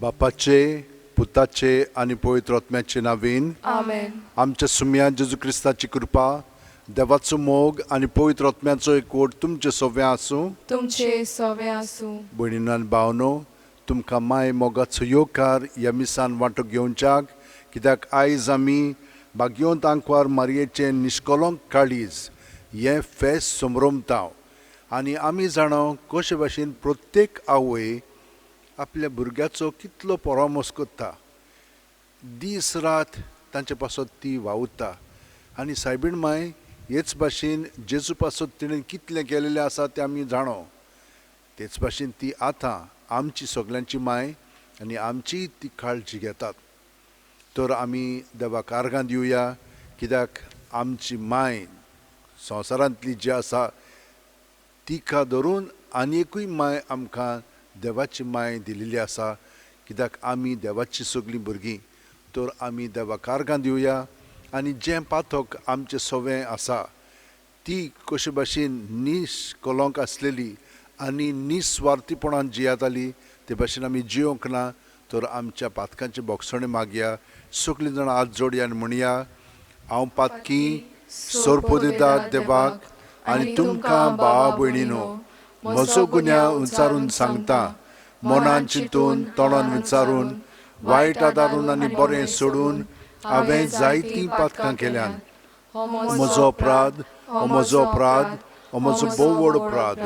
बापाचे, पुताचे आणि पवित्र आत्म्याचे नावीन आमेन. आमच्या सुम्या जेजू क्रिस्ताची कृपा, देवाचो मोग आणि पवित्र आत्म्याचो एकवट तुमचे सगळ्या आसूं. तुमचे सवे आसूं. भयणीनो आनी भावनो, तुमकां माय मोगाचो येवकार ह्या मिसान वांटो घेवच्याक, कित्याक आयज आमी भाग्योंत आंकवार मारयेचें निश्कलंक काळीज हें फेस्त समरोमता. आनी आमी जाणो कशे भाशेन प्रत्येक आवय आपल्या भुरग्याचो कितलो परामोस करता, दीस रात तांचे पासत ती वावुरता. आनी सायबीण माय हेच भाशेन जेजू पासत तिणें कितलें केलेलें आसा तें आमी जाणो. तेच भाशेन ती आतां आमची सगल्यांची माय आनी आमची ती काळजी घेतात. तर आमी देवाक आर्गां दिवया, कित्याक आमची माय संवसारांतली जी आसा तिका धरून आनी एकूय माय आमकां देवाची माय दिलेली आसा, कित्याक आमी देवाची सगलीं भुरगीं. तर आमी देवाक आर्गां दिवया आनी जें पातक आमचें सवें आसा ती कशे भाशेन निश्कलंक आसलेली आनी निस्वार्थीपणान जियेताली ते भाशेन आमी जियोंक ना. तर आमच्या पातकांचे बोगसणे मागया. सगळीं जाणां हात जोडया आनी म्हणया, हांव पातकी सोरपो दिता देवाक आनी तुमकां भावा भयणीनो, म्हजो गुन्या उंचारून सांगता, मनान चिंतून तोंडान विचारून वायट आदारून आनी बरें सोडून हांवें जायतीं पातकां केल्यान. म्हजो अपराध, हो म्हजो अपराध, हो म्हजो भोव व्हड अपराध.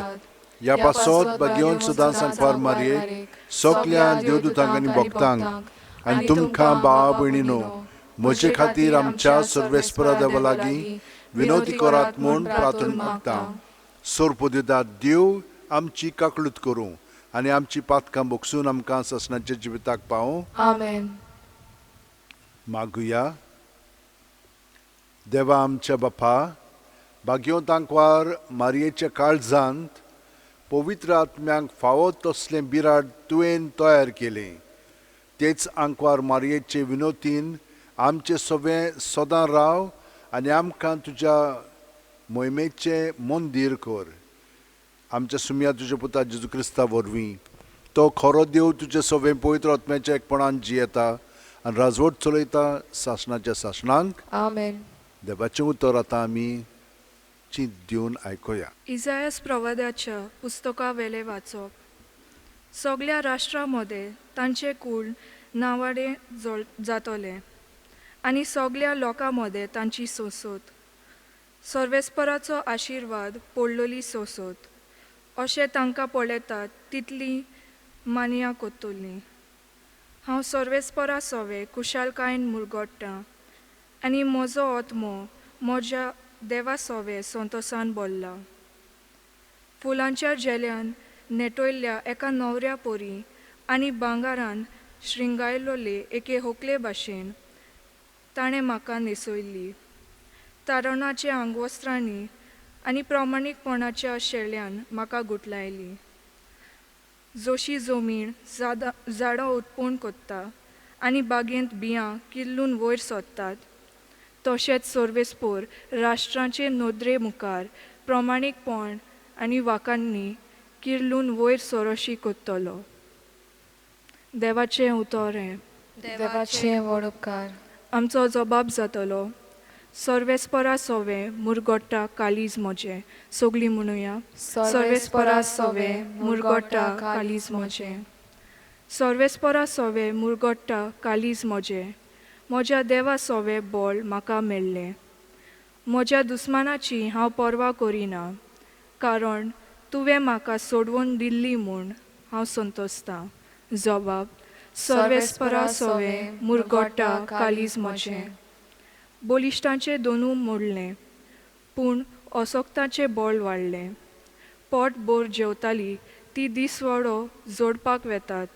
ह्या पासत भाग्योन सुद्दां सांगपार मारयेक, सगल्या देवदूतांक आनी भक्तांक आनी तुमकां भावा भयणीनो, म्हजे खातीर आमच्या सर्वेस्परा देवा लागीं विनोदी करात म्हूण प्रार्थना मागता. सोरपो दिता देव आमची काकळूत करूं आनी आमची पातकां बोगसून आमकां ससनाच्या जिविताक पावूं. आमेन. मागुया. देवा आमच्या बापा, भाग्योंत आंकवार मारयेच्या काळजांत पवित्र आत्म्यांक फावो तसलें बिराड तुवें तयार केलें. तेच आंकवार मारयेचे विनोतीन आमचें सवें सदां राव आनी आमकां तुज्या मोहिमेचें मंदीर कर. आमच्या सुम्या तुज्या पुता जेजू क्रिस्ता वरवीं तो खरो देव तुजें सवें पवित्र आत्म्याच्या एकपणान जियेता आनी राजवट चलयता सासणाच्या सासणांक. आमेन. देवाचें उतर आतां आमी चिंत दिवन आयकुया. इसायास प्रवाद्याच्या पुस्तका वेले वाचप. सगळ्या राष्ट्रां मदें तांचे कुळ नावाडे जातले आनी सगळ्या लोकां मदें तांची सोसोत. सर्वेस्पराचो आशिर्वाद पडलोली सोसोत. अशें तांकां पळयतात तितली मानिया कोत्तोली. हांव सर्वेस्परा सवे कुशालकायेन मुरगोडटां आनी म्हजो आत्मो म्हज्या देवा सवे संतोसान बोल्ला. फुलांच्या जेल्यान नेटोयल्ल्या एका न्हवऱ्या पोरी आनी भांगारान श्रिंगायलोले एके होकले भाशेन ताणें म्हाका न्हेसयल्ली. तारणाच्या आंगवस्त्रांनी आनी प्रामाणीकपणाच्या शेळ्यान म्हाका गुटलायली. जोशी जमीण झाडां उत्पन्न कोत्ता आनी बागेंत बियां किल्लून वयर सोदतात, तशेंच सर्वेस्पोर राष्ट्रांचे नोदरे मुखार प्रामाणीकपण आनी वाखाणणी किर्लून वयर सोरोशी कोत्तलो. देवाचें उतर हें. देवाचें व्हड उपकार. आमचो जबाब जातलो. सर्वेस्परा सवे मुरगोडटा कालीज म्हजें. सगलीं म्हणुया. सर्वेस्परा सवे मुरगोडटा कालीज म्हजें. सर्वेस्परा सवे मुरगोडटा कालीज म्हजें. म्हज्या देवा सवे बोळ म्हाका मेळ्ळें. म्हज्या दुस्मानाची हांव पर्वा करिना, कारण तुवें म्हाका सोडवून दिल्ली म्हूण हांव संतोसतां. जबाब. सर्वेस्परा सवे मुरगोडटा कालीज म्हजें. बोलिश्टांचें दोनू मोडलें, पूण असोक्ताचें बोळ वाडलें. पोट बोर जेवताली ती दिसवाडो जोडपाक वेतात,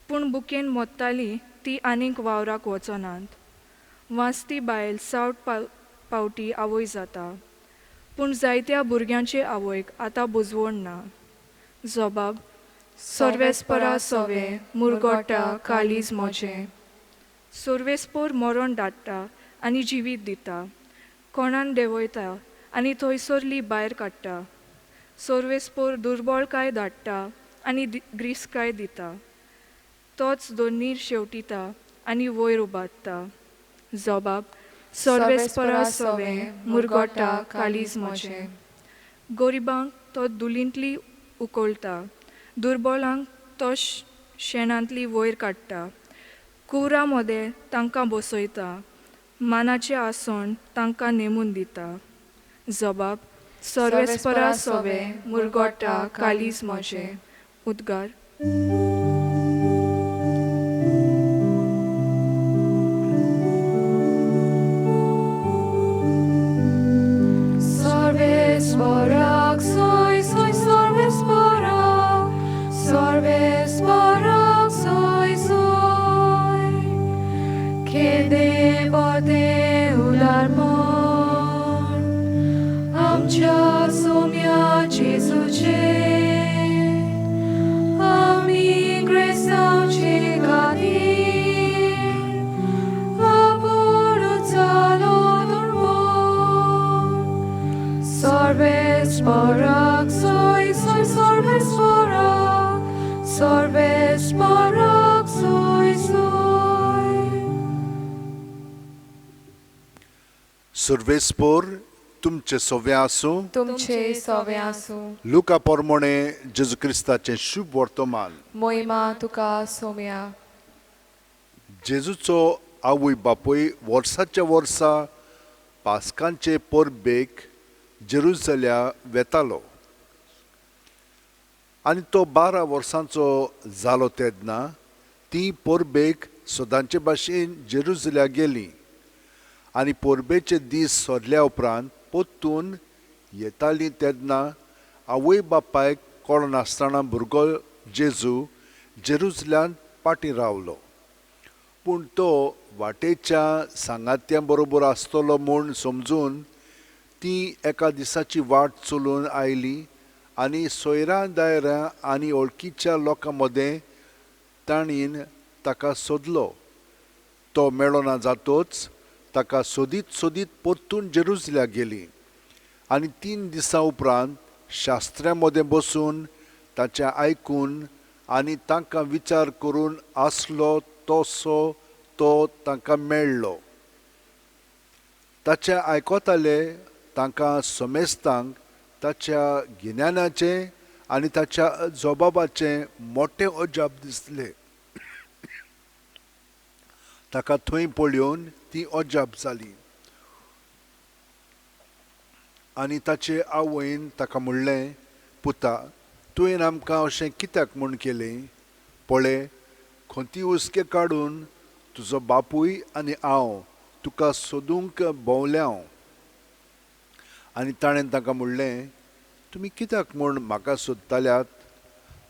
पूण बुकेन मोडटाली ती आनीक वावराक वचनात. वाचती बायल सावट पावटी आवय जाता, पूण जायत्या भुरग्यांचे आवयक आतां बुजवण ना. जबाब. सर्वेस्परा सवे मुरगोडटा कालीज म्हजें. सर्वेस्पोर मरण धाडटा आनी जिवीत दिता. कोणान देंवयता आनी थंयसरली भायर काडटा. सर्वेस्पोर दुर्बळकाय धाडटा आनी ग्रीसकाय दिता. तोच दोनीर शेवटिता आनी वयर उबारता. जबाब सर्वेस्परा सवे मुरगोटा कालीज म्हजें. गोरिबांक तो दुलींतली उखलता, दुर्बलांक तो शेणांतली वयर काडटा. कुवरा मोदें तांकां बसयता, मानाचें आसोण तांकां नेमून दिता. जबाब सर्वेस्परा सवे मुरगोटा कालीज म्हजें. उद्गार Sorvesporak, soy, soy, sorvesporak. Sorvesporak, soy, soy. Kiedy bode udarmon. Amcia somia Jezuce. Ami gresa cegadi. Sorvesporak, soy, soy, sorvesporak. Sorvesporak, soy, soy. सर्वेस्पोर तुमचे सोवे आसूं. तुमचे सवे आसूं. लुका पोरमोणे जेजू क्रिस्ताचें शुभ वर्तमान. मोहिमा तुका सोम्या. जेजूचो आवय बापूय वर्साच्या वर्सा पास्कांचे परबेक जेरुसल्या वेतालो आनी तो 12 वर्सांचो जालो तेन्ना ती परबेक सदांचे भाशेन जेरुसल्या गेली आनी परबेचे दीस सोरल्या उपरांत पोत्तून येताली तेन्ना आवय बापायक कोण नासतना भुरगो जेजू जेरुसल्यान पाटी रावलो. पूण तो वाटेच्या सांगात्यां बरोबर आसतलो म्हूण समजून ती एका दिसाची वाट चलून आयली आनी सोयऱ्यां दायऱ्यां आनी वळखीच्या लोकां मदें ताणीन ताका सोदलो. तो मेळो ना जातोच ताका सोदीत सोदीत परतून जेरुसल्या गेली आनी 3 दिसां उपरांत शास्त्र्यां मदें बसून ताचें आयकून आनी तांकां विचार करून आसलो तसो तो तांकां मेळ्ळो. ताचें आयकोताले तांकां समेस्तांक ताच्या गिन्यानाचें आनी ताच्या जबाबाचें मोठें अजाप दिसलें. ताका थंय पळोवन ती अजाप जाली आनी ताचे आवयन ताका म्हणलें, पुता, तुवें आमकां अशें कित्याक म्हूण केलें? पळय, खोंती उस्के काडून तुजो बापूय आनी हांव तुका सोदूंक भोंवल्याव. आनी ताणें ताका म्हणलें, तुमी कित्याक म्हूण म्हाका सोदताल्यात?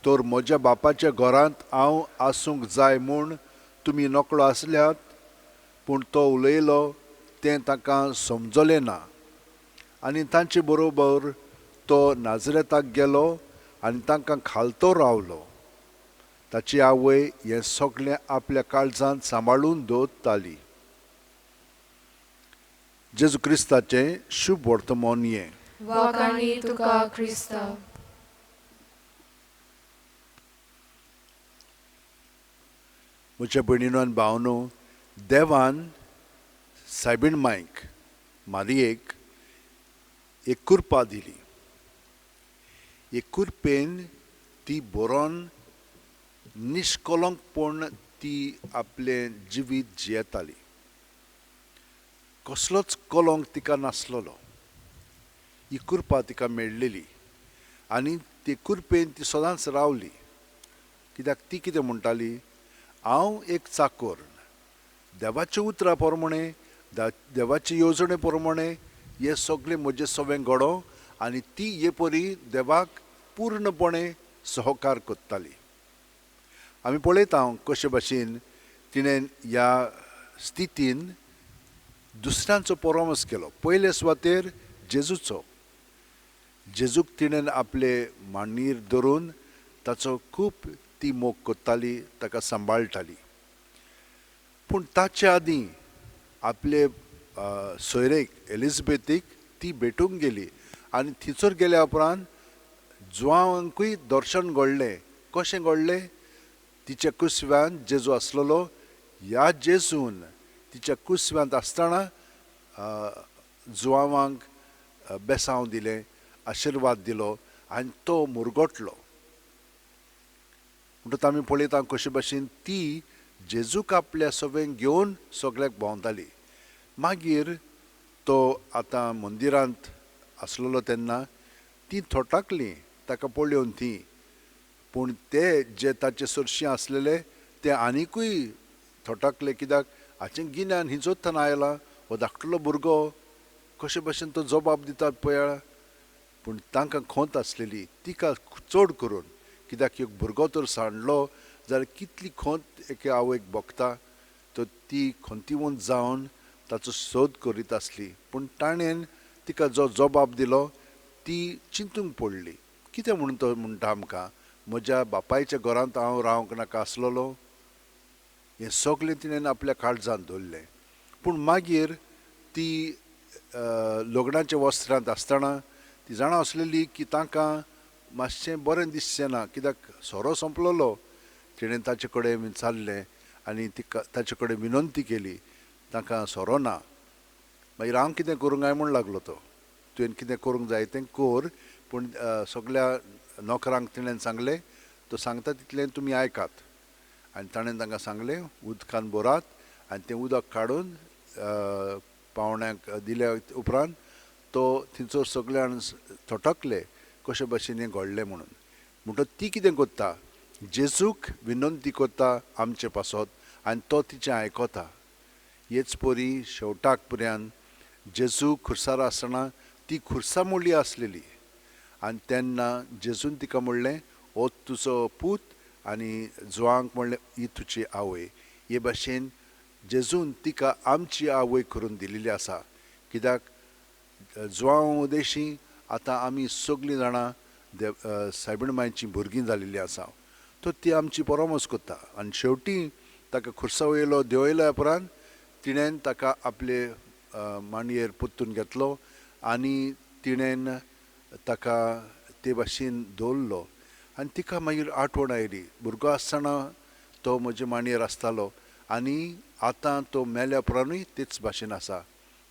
तर म्हज्या बापाच्या घरांत हांव आसूंक जाय म्हूण तुमी नकळो आसल्यात. पूण तो उलयलो तें तांकां समजलें ना आनी तांचे बरोबर तो नाजरेताक गेलो आनी तांकां खालतो रावलो. ताची आवय हें सगळें आपल्या काळजांत सांबाळून दवरताली. जेजू क्रिस्ताचें शुभ वर्तमान हें. वाकाणी तुका क्रिस्ता. म्हज्या भयणीनो आनी भावनो, देवान सायबीण मांयक मारयेक एक कुरपा दिली. एक कुरपेन ती बरोवन निश्कलंकपण ती आपलें जिवीत जियेताली. कसलोच कलंक तिका नासलोलो. ही कुरपा तिका मेळ्ळेली आनी ती कुरपेन ती सदांच रावली. कित्याक ती कितें म्हणटाली, हांव एक चाकर. देवाच्या उतरा प्रमाणे, देवाचे येवजणे प्रमाणे हे सगळें म्हजें सवें घडो आनी ती हे परी देवाक पूर्णपणे सहकार करताली. आमी पळयता कशे भाशेन तिणें ह्या स्थितीन दुसऱ्यांचो परमस केलो. पयले सुवातेर जेजूचो. जेजूक तिणें आपले मांडीर धरून ताचो खूब ती मोग करताली, ताका सांबाळटाली. पूण ताचे आदीं आपले सोयरेक एलिझाबेथीक ती भेटूंक गेली आनी थंयसर गेल्या उपरांत जुआंवांकूय दर्शन घडलें. कशें घडलें? तिच्या कुसव्यान जेजू आसलेलो ह्या जेजून तिच्या कुसव्यांत आसतना जुवांवांक बेसांव दिलें, आशिर्वाद दिलो आनी तो मुरगोटलो. म्हणटूच आमी पळयता कशे भाशेन ती जेजूक आपल्या सवें घेवन सगळ्याक भोंवताली. मागीर तो आतां मंदिरांत आसलेलो तेन्ना ती थोटाकली ताका पळोवन ती, पूण ते जे ताचे चडशीं आसलेले ते आनिकूय थोटाकले, कित्याक हाचें गिन्यान हिंचोच थंय आयला, हो धाकटलो भुरगो कशे भाशेन तो जबाब दिता पळय. पूण तांकां खोंत आसलेली तिका चड करून, कित्याक एक भुरगो तर सांडलो जाल्यार कितली खोंत एके आवयक भोगता, तर ती खोंतीवंत जावन ताचो सोद करीत आसली. पूण ताणें तिका जो जबाब दिलो ती चिंतूंक पडली. कितें म्हणून तो म्हणटा आमकां, म्हज्या बापायच्या घरांत हांव रावंक नाका आसलेलो, हें सगळें तिणें आपल्या काळजांत दवरलें. पूण मागीर ती लग्नाच्या वस्त्रांत आसतना ती जाणा आसलेली की तांकां मातशें बरें दिसचें ना, कित्याक सोरो सोंपलोलो. तिणें ताचे कडेन विचारलें आनी तिका ताचे कडेन विनंती केली, तांकां सोरो ना. मागीर हांव कितें करूंक काय म्हूण लागलो तो, तुवें कितें करूंक जाय तें कर. पूण सगळ्या नोकरांक तिणें सांगलें, तो सांगता तितलें तुमी आयकात. आनी ताणें तांकां सांगलें उदकान बरात, आनी तें उदक काडून पावण्याक दिल्या उपरांत तो थंयसर सगळे जाण थोटकले कशे भाशेन हें घडलें म्हणून. म्हणटच ती कितें करता, जेजूक विनंती करता आमचे पासत आनी तो तिचें आयकता. हेच परी शेवटाक पर्यंत जेजू खुर्सार आसतना ती खुर्सा मोडली आसलेली, आनी तेन्ना जेजून तिका म्हणलें हो तुजो पूत, आनी जुवांक म्हणलें ही तुजी आवय. हे भाशेन जेजून तिका आमची आवय करून दिलेली आसा. कित्याक जुवांव उदेशी आतां आमी सगळीं जाणां सायबीण मांयचीं भुरगीं जालेलीं आसा. तो ती आमची परमोस करता. आनी शेवटी ताका खुर्सा वयलो देंवयल्या उपरांत तिणेन ताका आपले मांडयेर पोत्तून घेतलो आनी तिणेन ताका ते भाशेन दवरलो. आनी तिका मागीर आठवण आयली, भुरगो आसतना तो म्हजे मांडयेर आसतालो आनी आतां तो मेल्या उपरांतूय तेच भाशेन आसा.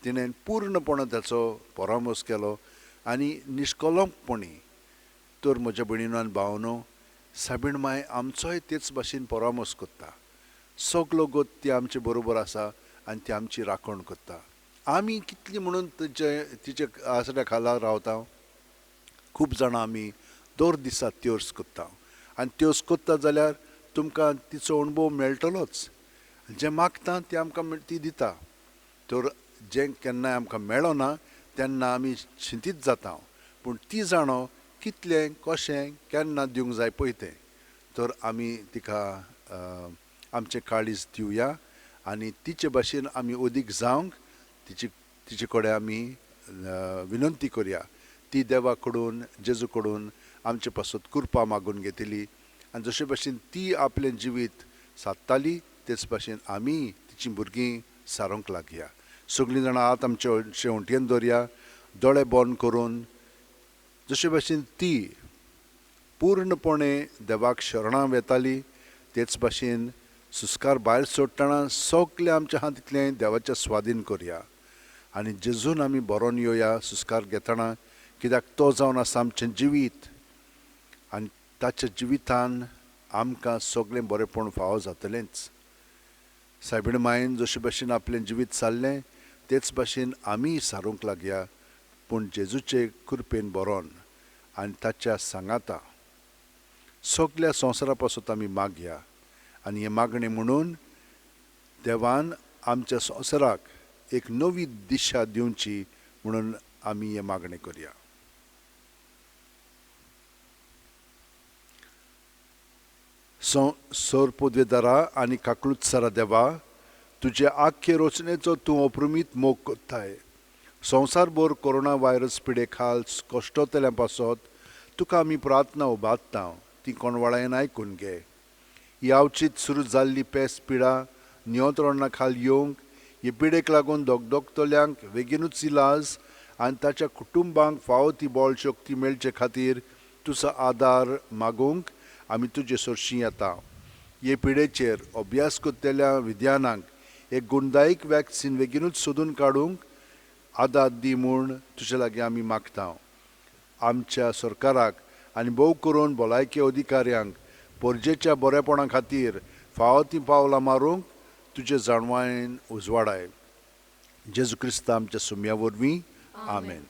तिणेन पूर्णपण ताचो परामोस केलो आनी निश्कलंकपणी. तर म्हज्या भयणीनो आनी भावनो, सायबीण मांय आमचोय तेच भाशेन परामोस करता. सगलो गोत ती आमचे बरोबर आसा आनी ती आमची राखण करता. आमी कितली म्हणून तिचे आसऱ्या खाला रावता. खूब जाणां आमी दर दिसा त्योस करता, आनी त्योस करता जाल्यार तुमकां तिचो अणभव मेळटलोच. जें मागता तें आमकां ती दिता. तर जें केन्नाय आमकां मेळ्ळो ना तेन्ना आमी चिंतीत जाता, पूण ती जाणो कितलें कशें केन्ना दिवंक जाय पळय तें. तर आमी तिका आमचें काळीज दिवया आनी तिचे भाशेन आमी अदीक जावंक तिचे कडेन आमी विनंती करया. ती देवा कडून जेजू कडून आमचे पासत कृपा मागून घेतली, आनी जशे भाशेन ती आपलें जिवीत सादताली तेच भाशेन आमी तिचीं भुरगीं सारूंक लागया. सगळीं जाणां आत आमचे शेवंटयेन दवरया, दोळे बंद करून. जशे भाशेन ती पूर्णपणे देवाक शरणां वेताली तेच भाशेन सुस्कार भायर सोडटना सगळें आमच्या हातींतलें देवाच्या स्वाधीन करया आनी जेजून आमी बरोवन येवया सुस्कार घेतना. कित्याक तो जावन आसा आमचें जिवीत, आनी ताच्या जिवितान आमकां सगळें बरेंपण फावो जातलेंच. सायबीण मायेन जशे भाशेन आपलें जिवीत सारलें तेच भाशेन आमी सारूंक लागया, पूण जेजूचे कृपेन बरोवन आनी ताच्या सांगाता सगळ्या संवसारा पासत आमी मागया. आनी हें मागणें म्हणून देवान आमच्या संवसाराक एक नवी दिशा दिवची म्हणून आमी हें मागणें करया. सौर पोद्वेदारा आनी काकलुत्सारा देवा, तुजे आख्खे रचनेचो तूं अप्रमीत मोग कोत्ताय. संवसारभर कोरोना व्हायरस पिडे खाल कश्टतल्या पासत तुका आमी प्रार्थना उबारता, ती कोणवळायेन आयकून घे. ही आवचीत सुरू जाल्ली पेस्त पिडा नियंत्रणा खाल येवंक, हे पिडेक लागून दोगदोगतल्यांक बेगीनूच इलाज आनी ताच्या कुटुंबांक फावो ती बळ शक्ती मेळचे खातीर तुजो आदार मागूंक आमी तुजे सरशीं येता. हे पिडेचेर अभ्यास करतल्या विद्यानांक एक गुणदायीक वॅक्सीन बेगीनूच सोदून काडूंक आदार दी म्हूण तुजे लागीं आमी मागता. आमच्या सरकाराक आनी भोव करून भलायकी अधिकाऱ्यांक परजेच्या बरेपणा खातीर फावो ती पावलां मारूंक तुजे जाणवायेन उजवाडाय. जेजू क्रिस्त आमच्या सुम्या वरवीं. आमेन.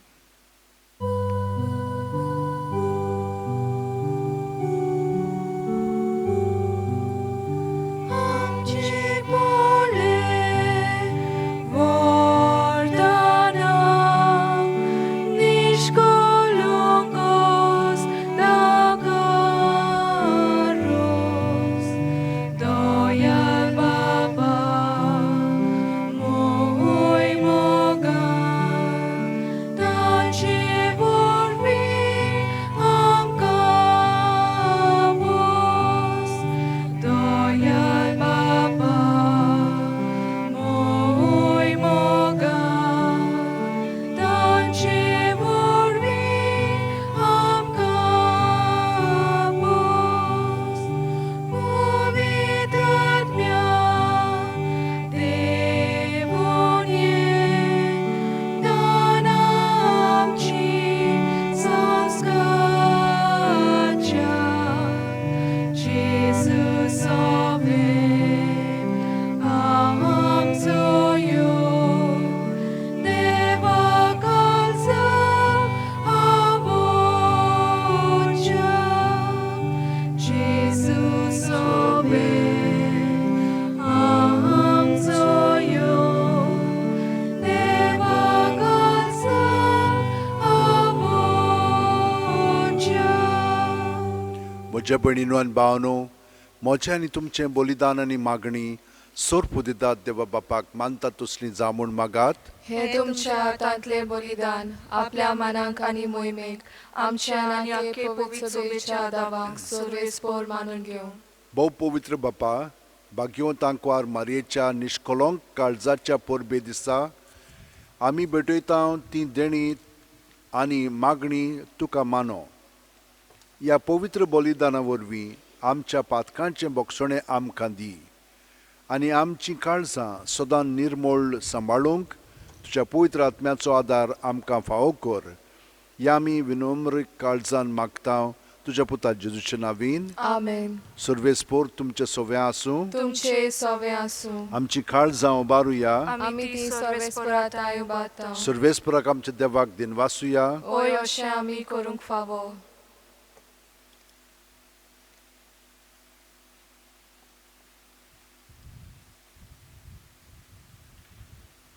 म्हज्या भयणीनो आनी भावनो, म्हजें आनी तुमचें बलिदान आनी मागणी सोर्प दितात देवा बापाक मानता तसलीं जावं म्हूण मागात. हे तुमच्या हातांतले बलिदान आपल्या मनाक आनी मोहिमेक आमच्या आनी आख्खे पवित्र सभेच्या दावांक सर्वेस्पोर मानून घेवं. भोव पवित्र बापा, भाग्यवंत आंकवार मारयेच्या निश्कलंक काळजाच्या परबे दिसा आमी भेटयता ती देणी आनी मागणी तुका मानो. ह्या पवित्र बलिदाना वरवीं आमच्या पातकांचें बोगसणें आमकां दी आनी आमचीं काळजां सदां निर्मळ सांबाळूंक तुज्या पवित्र आत्म्याचो आदार आमकां फावो कर. ह्या आमी विनम्र काळजान मागता तुज्या पुता जेजूच्या नांवीन. आमेन. सर्वेस्पोर तुमचे सोवें आसूं. तुमचे सवे आसूं. आमची काळजां उबारुया. आमी ती सर्वेस्परात उबारता. सर्वेस्पराक आमच्या देवाक दिनवासुया. ओय अशें आमी करूंक फावो.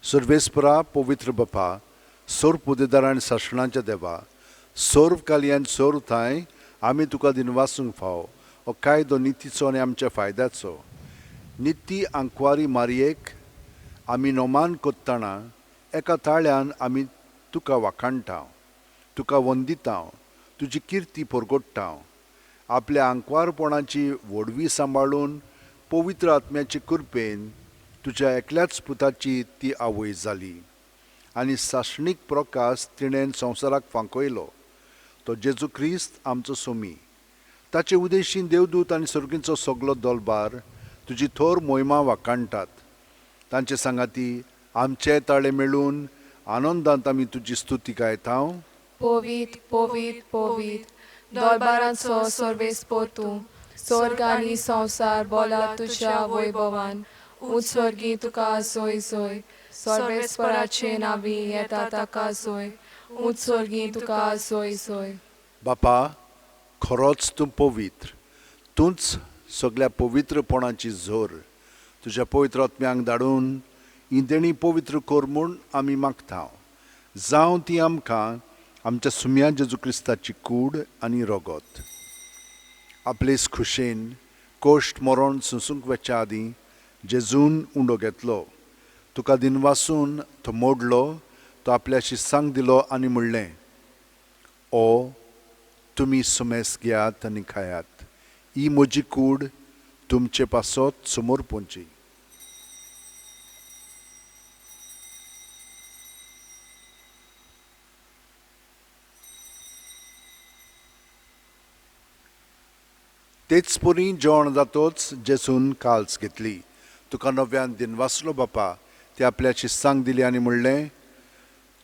सर्वेस्परा पवित्र बापा, सोर्प उदेदार आनी सासणाच्या देवा, सोर्व कालयान सोर्व थाय आमी तुका दिनवासूंक फावो. हो कायदो नितीचो आनी आमच्या फायद्याचो. निती आंकवारी मारयेक आमी नोमान कोत्ताना एका ताळ्यान आमी तुका वाखाणटा, तुका वंदिता, तुजी किर्ती परगोडटा. आपल्या आंकवारपणाची व्हडवी सांबाळून पवित्र आत्म्याचे कृपेन तुज्या एकल्याच पुताची ती आवय जाली आनी सासणीक प्रकाश तिणेन संवसाराक फांकयलो. तो जेजू क्रिस्त आमचो सोमी. ताचे उदेशीन देवदूत आनी सर्गींचो सगलो दलबार तुजी थोर मोहिमा वाखाणटात. तांचे सांगाती आमचे ताळे मेळून आनंदांत आमी तुजी स्तुती गायता. पोवीत पोवीत पोवीत दरबारांचो सर्वेस्पोर तूं. स्वर्ग आनी संवसार बोला तुज्या वैभवान. उत्सर्गी तुका सोय सोय. सर्वेस्पराचे नावी येता ताका सोय. उत्सर्गी तुका सोय सोय. बापा, खरोच तूं पवित्र. तूंच सगळ्या पवित्रपणाची झोर. तुज्या पवित्र आत्म्यांक धाडून ही देणी पवित्र कर म्हूण आमी मागता. जावं ती आमकां आमच्या सुम्या जेजू क्रिस्ताची कूड आनी रगत. आपलेच खुशेन कोश्ट मरण सुसूंक वच्या आदीं जेजून उंडो घेतलो. तुका दिनवासून तो मोडलो. तो आपल्या शिस्सांक दिलो आनी म्हणलें, ओ तुमी सुमेस घेयात आनी खायात. ही म्हजी कूड तुमचे पासत समोर पोंची. तेच पुरी जेवण जातोच जेजून काल्स घेतली. तुका नव्यान दिनवासलो बापा ते आपल्या शिस्सांक दिली आनी म्हणलें,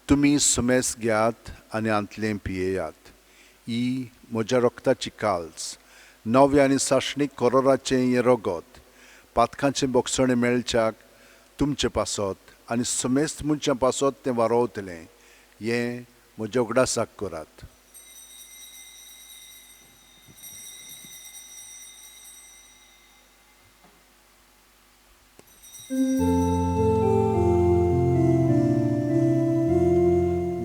तुमी सुमेस घेयात आनी आंतलें पियेयात. ही म्हज्या रोगताची काल्स, नवे आनी साशणीक कोरोराचें हें रगत, पातकांचें बोगसणें मेळच्याक तुमचें पासत आनी सुमेस्त मनशां पासत तें वारोवतलें. हें म्हज्या उगडासाक करात.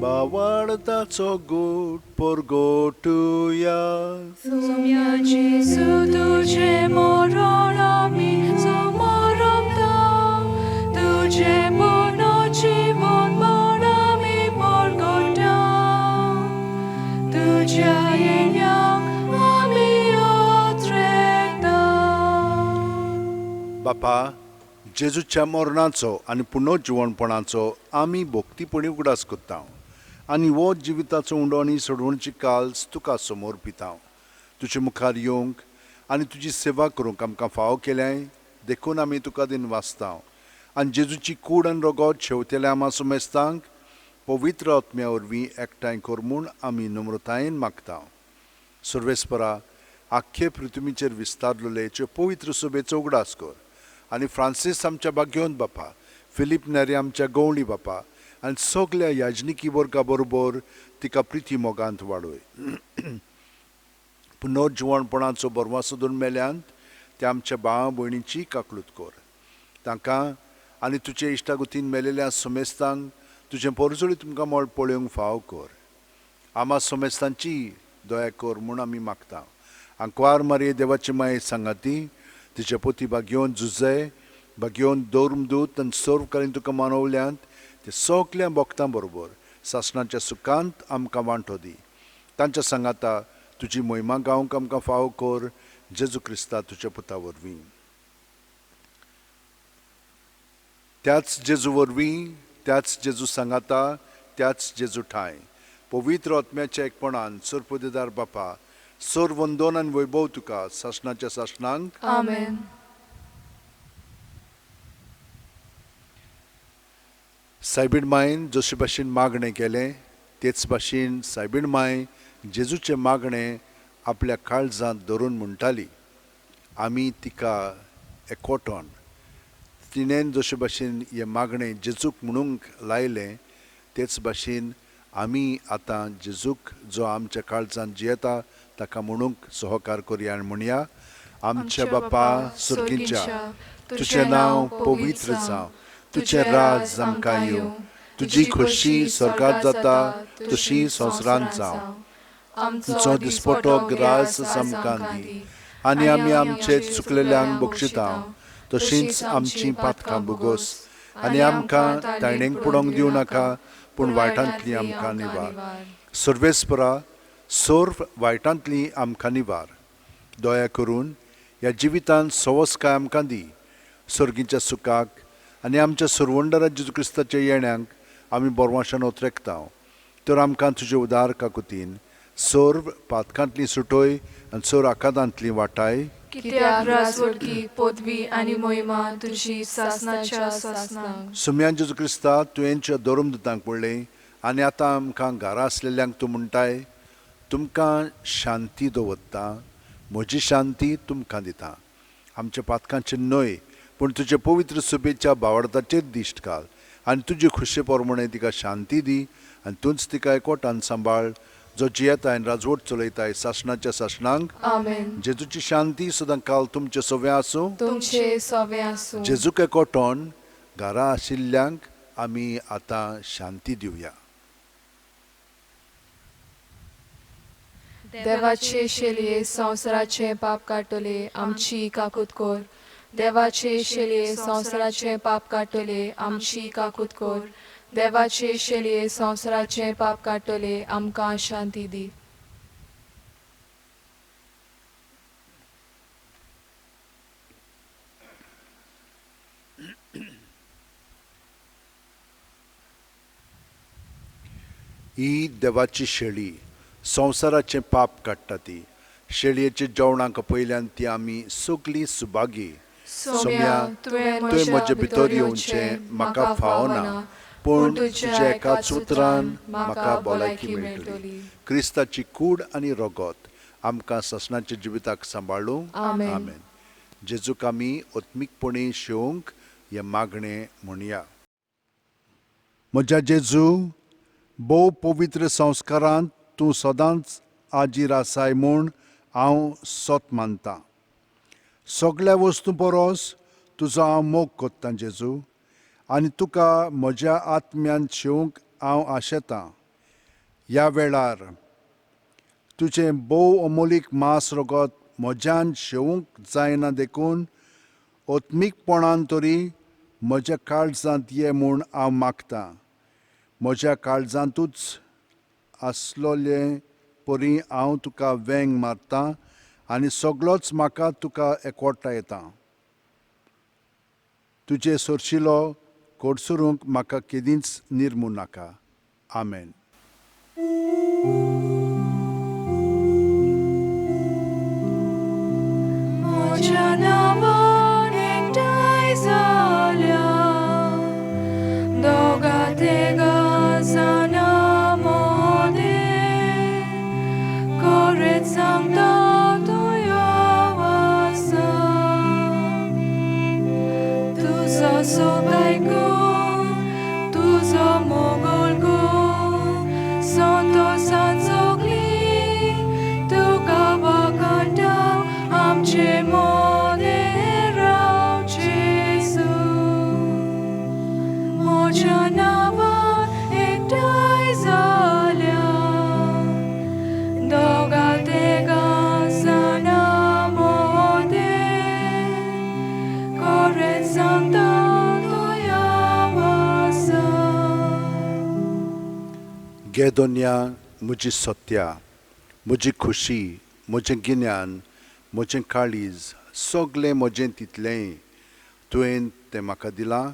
बावार्ताचो गूट परगोटुया. Sumia Jesu tuझे मरण आमी समरता, तुझे पुनो जीवन म्हण आमी परगटा, तुझ्या येण्याक आमी ओत्रेकता. बापा, जेजूच्या मरणाचो आनी पुनर्जीवणपणाचो आमी भोक्तीपणी उगडास कोत्ता आनी हो जिविताचो उंडोणी सोडवणची काल्स तुका समोर पितां. तुजे मुखार येवंक आनी तुजी सेवा करूंक आमकां फाव केल्याय देखून आमी तुका दिन वाचता. आनी जेजूची कूड आनी रगत शेवतेल्या आमा सुमेस्तांक पवित्र आत्म्या वरवीं एकठांय कर म्हूण आमी नम्रतायेन मागता. सर्वेस्परा, आख्खे पृथ्वीचेर विस्तारलेले पवित्र सभेचो उगडास कर आनी फ्रांसीस आमच्या भाग्योन बापा, फिलीप नेरे आमच्या गवळी बापा आनी सगल्या याजनिकी वर्गा बरोबर तिका प्रिती मोगांत वाडय. पुनर्जीवणपणाचो बरवा सोदून मेल्यांत ते आमच्या भावा भयणीची काकलूत कर. तांकां आनी तुजे इश्टागुतीन मेलेल्या सुमेस्तांक तुजें परजोळी तुमकां मोळ पळोवंक फाव कर. आमा सुमेस्तांची दया कर म्हूण आमी मागता. आंकवार मारये देवाची माये सांगाती, तिचे पोती भाग्योन जुजे भाग्योन दौरमदूत आनी सर्वकालीन तुका मानवल्यांत ते सगल्या भक्तां बरोबर सासणाच्या सुखांत आमकां वांटो दी. तांच्या सांगाता तुजी महिमा गावंक आमकां फाव कर. जेजू क्रिस्ता तुज्या पुता वरवीं. त्याच जेजू वरवीं, त्याच जेजू सांगाता, त्याच जेजू ठाय पवित्र आत्म्याच्या एकपणान सर्वपदेदार बापा, सर वंदन आनी वैभव तुका सासणाच्या सासणांक. Amen. सायबीण मायन जशे भाशेन मागणें केलें तेच भाशेन सायबीण माय जेजूचें मागणें आपल्या काळजांत धरून म्हणटाली. आमी तिका एकवटोन तिणेन जशे भाशेन हें मागणें जेजूक म्हणूंक लायलें तेच भाशेन आमी आतां जेजूक जो आमच्या काळजांत जियेता ताका म्हणूंक सहकार करया आनी म्हणया, आमच्या बापा सुर्गीच्या, तुजें नांव पवित्र जावं, तुजें राज आमकां येवं, तुजी खोशी स्वर्गांत जाता तशी संवसारांत जावं. आमचो दिसपटो ग्रास आमकां दी आनी आमी आमचे चुकलेल्यांक बक्षिता तशींच आमचीं पातकां बुगोस आनी आमकां तायणेक पडोवंक दिवं नाका, पूण वायटांतली आमकां निवार. सर्वेस्परा, सर्व वायटांतली आमकां निवार. दया करून ह्या जिवितांत सवस्काय आमकां दी. सर्गीच्या सुखाक आनी आमच्या सर्वंडरा जेजू क्रिस्ताच्या येण्याक आमी बोरवाशान ओत्रेकता. तर आमकां तुजे उदार काकुतीन सर्व पातकांतली सुटोय आनी सर आकांतांतली वाटाय. कित्याक राजवडकी पदवी आनी मोहिमा तुजी सासणाच्या सासणांक. सुम्यान जेजू क्रिस्ता तुवेंच्या धर्मदूतांक पडलें आनी आतां आमकां घरा आसलेल्यांक तूं म्हणटाय, तुमकां शांती दवरता, म्हजी शांती तुमकां दिता. आमच्या पातकांचे न्हय पूण तुजे पवित्र सभेच्या भावार्थाचेर दिश्ट घाल आनी तुजे खुशे पोरमणे तिका शांती दी आनी तूंच तिका एकवटान सांबाळ, जो जियेताय आनी राजवट चलयताय सासणाच्या सासणांक. आमेन. जेजूची शांती सदां काल तुमचे सोव्या आसूं. तुमचे सोवे आसूं. जेजूक एकवटोन घरा आशिल्ल्यांक आमी आतां शांती दिवया. देवाचे शेलये संवसाराचे पाप काटले आमची काकूत कोर. देवाचे शेलये संवसाराचे पाप काटले आमची काकूत कोर. देवाचे शेलये संवसाराचे पाप काटले आमकां शांती दी. ही देवाची शेळी संवसाराचें पाप काडटा ती. शेळयेच्या जेवणाक पयल्यान ती आमी सगळीं सुभागी. सोम्या तुवें म्हजे भितर येवचें म्हाका फावना, पूण तुज्या एकाच उतरान म्हाका भलायकी मेळटली. क्रिस्ताची कूड आनी रगत आमकां ससनाच्या जिविताक सांबाळूं. आमेन. जेजूक आमी ओत्मीकपणी शेवंक हे मागणें म्हणया. म्हज्या जेजू, भोव पवित्र संस्कारांत तूं सदांच आजीर आसाय म्हूण हांव सोत मानतां. सगळ्या वस्तू परस तुजो हांव मोग कोत्तां जेजू, आनी तुका म्हज्या आत्म्यान शेवंक हांव आशेतां. ह्या वेळार तुजें भोव अमोलीक मांस रगत म्हज्यान शेवूंक जायना देखून ओत्मीकपणान तरी म्हज्या काळजांत ये म्हूण हांव मागतां. म्हज्या काळजांतूच आसलोले परी हांव तुका वेंग मारतां आनी सगळोच म्हाका तुका एकवटा येता. तुजे सोरशिलो कोडसुरूंक म्हाका केदींच निर्मू नाका. आमेन. म्हज्या नांवान एकठांय जाल्या दोगां तिगां जाणां मोदें, खरेंच सांगता तूं ह्यो आसा. तुजो सोब आयकून तुजो मोगोल गूण संतोशान सगळीं तुका वखदां. आमचे मोदें राव जेजू, म्हज्या नांवान एकठांय जाल्या दोगां तिगां जाणां मोदें, खरेंच सांगता तूं ह्यो आसा. गेदोन्या म्हजी सत्या, म्हजी खुशी, म्हजें गिन्यान, म्हजें काळीज, सगळें म्हजें तितलेंय तुवें तें म्हाका दिलां.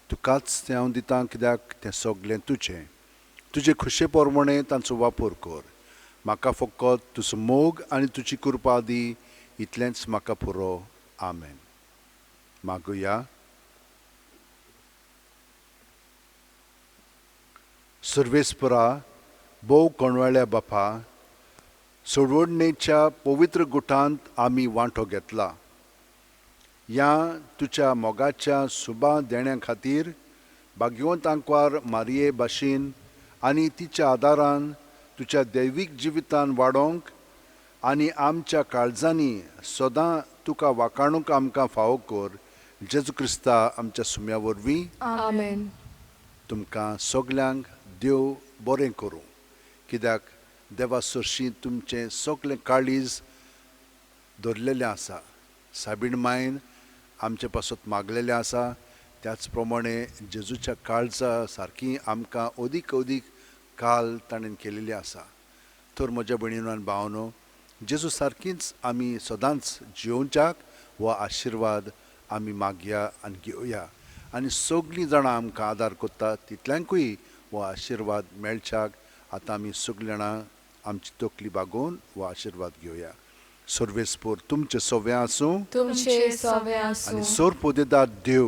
तुकाच तें हांव दितां कित्याक तें सगळें तुजें. तुजे खुशे पोरमणें तांचो वापर कर. म्हाका फकत तुजो मोग आनी तुजी कृपा दी. इतलेंच म्हाका पुरो. आमेन. मागुया. सर्वेस्परा, भोव कोणवाळ्या बापा, सोडवणेच्या पवित्र गुठांत आमी वांटो घेतला. ह्या तुज्या मोगाच्या सुबा देण्या खातीर भाग्यवंत आंकवार मारये भाशेन आनी तिच्या आदारान तुज्या दैवीक जिवितान वाडोवंक आनी आमच्या काळजांनी सदां तुका वाखाणूंक आमकां फावो कर. जेजू क्रिस्ता आमच्या सुम्या वरवीं. आमेन. तुमकां सगल्यांक देव बरें करूं, कित्याक देवा सरशीं तुमचें सगळें काळीज दवरलेलें आसा. साबीण मायन आमचे पासत मागलेलें आसा. त्याच प्रमाणे जेजूच्या काळजा सारकीं आमकां अदीक अदीक काल ताणें केलेली आसा. तर म्हज्या भयणीनो आनी भावनो, जेजू सारकींच आमी सदांच जिवोवच्याक हो आशिर्वाद आमी मागया आनी घेवया. आनी सगळीं जाणां आमकां आदार कोत्तात तितल्यांकूय हो आशिर्वाद मेळच्याक आतां आमी सगळीं जाणां आमची तकली बागोवन हो आशिर्वाद घेवया. सर्वेस्पोर तुमचे सवें आसूं. तुमचे सवें आसूं. आनी सोर पोदेदार देव,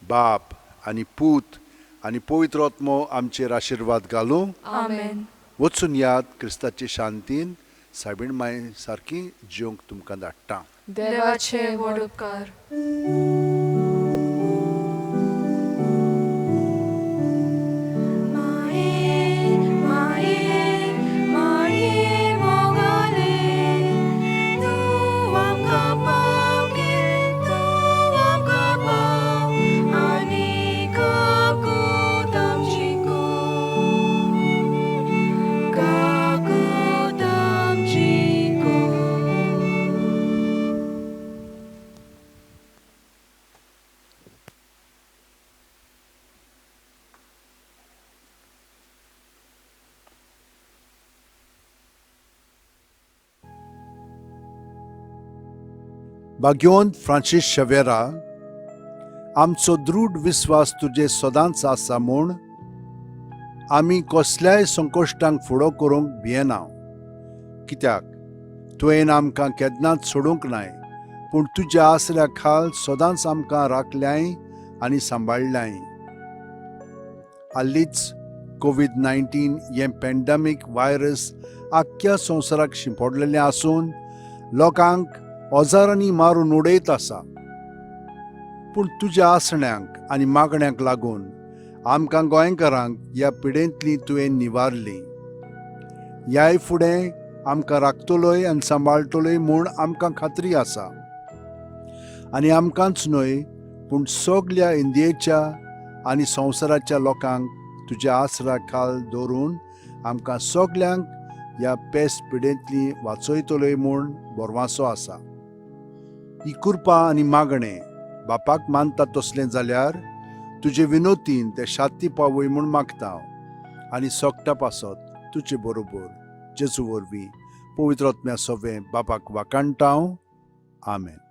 बाप आनी पूत आनी पवित्र आत्मो आमचेर आशिर्वाद घालूं. आमेन. वचून याद क्रिस्ताचे शांतीन साबीण माय सारकी जिवंक तुमकां धाडटा. देवाचे व्हड उपकार. भाग्यवंत फ्रांसीस शेवेरा, आमचो दृढ विस्वास तुजे सदांच आसा म्हूण आमी कसल्याय संकश्टांक फुडो करूंक भियेना. कित्याक तुवें आमकां केन्नाच सोडूंक नाय, पूण तुज्या आसऱ्या खाल सदांच आमकां राखल्याय आनी सांबाळल्याय. हालींच कोविड-19 हें पॅन्डेमीक वायरस आख्ख्या संवसाराक शिंपडलेलें आसून लोकांक ओजारांनी मारून उडयत आसा. पूण तुज्या आसण्यांक आनी मागण्यांक लागून आमकां गोंयकारांक ह्या पिडेंतली तुवें निवारली. ह्याय फुडें आमकां राखतलोय आनी सांबाळटलोय म्हूण आमकां खात्री आसा. आनी आमकांच न्हय, पूण सगल्या इंडियेच्या आनी संवसाराच्या लोकांक तुज्या आसरा खाल दवरून आमकां सगल्यांक ह्या पेस्त पिडेंतली वाचयतलोय म्हूण बोरवांसो आसा. ही कृपा आनी मागणें बापाक मानता तसलें जाल्यार तुजे विनोतीन ते शांती पावय म्हूण मागता हांव. आनी सोगटा पासत तुजे बरोबर जेजू वरवीं पवित्र आत्म्या सोवें बापाक वाकाणटा हांव. आमेन.